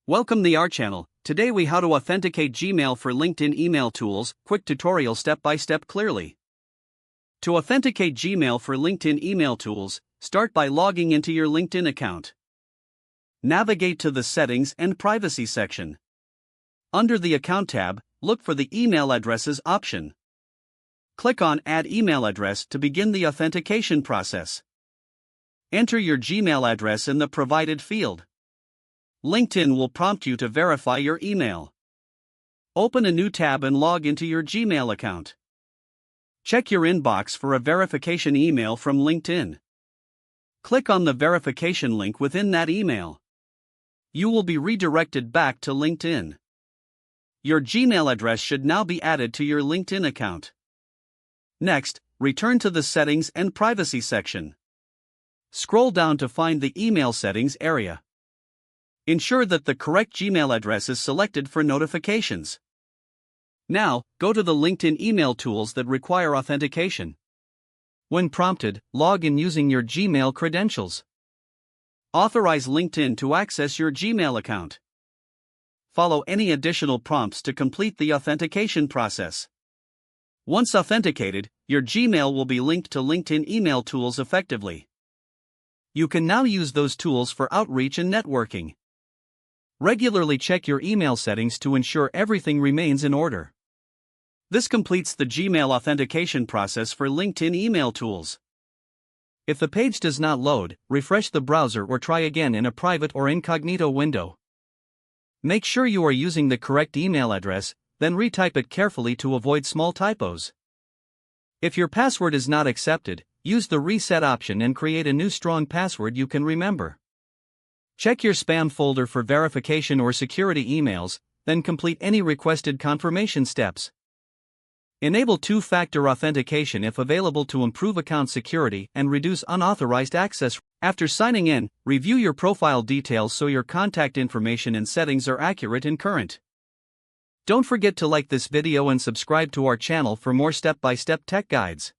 Welcome to our channel. Today we how to authenticate Gmail for LinkedIn email tools, quick tutorial step by step clearly. To authenticate Gmail for LinkedIn email tools, start by logging into your LinkedIn account. Navigate to the Settings and Privacy section. Under the Account tab, look for the Email Addresses option. Click on Add Email Address to begin the authentication process. Enter your Gmail address in the provided field. LinkedIn will prompt you to verify your email. Open a new tab and log into your Gmail account. Check your inbox for a verification email from LinkedIn. Click on the verification link within that email. You will be redirected back to LinkedIn. Your Gmail address should now be added to your LinkedIn account. Next, return to the Settings and Privacy section. Scroll down to find the Email Settings area. Ensure that the correct Gmail address is selected for notifications. Now, go to the LinkedIn email tools that require authentication. When prompted, log in using your Gmail credentials. Authorize LinkedIn to access your Gmail account. Follow any additional prompts to complete the authentication process. Once authenticated, your Gmail will be linked to LinkedIn email tools effectively. You can now use those tools for outreach and networking. Regularly check your email settings to ensure everything remains in order. This completes the Gmail authentication process for LinkedIn email tools. If the page does not load, refresh the browser or try again in a private or incognito window. Make sure you are using the correct email address, then retype it carefully to avoid small typos. If your password is not accepted, use the reset option and create a new strong password you can remember. Check your spam folder for verification or security emails, then complete any requested confirmation steps. Enable two-factor authentication if available to improve account security and reduce unauthorized access. After signing in, review your profile details so your contact information and settings are accurate and current. Don't forget to like this video and subscribe to our channel for more step-by-step tech guides.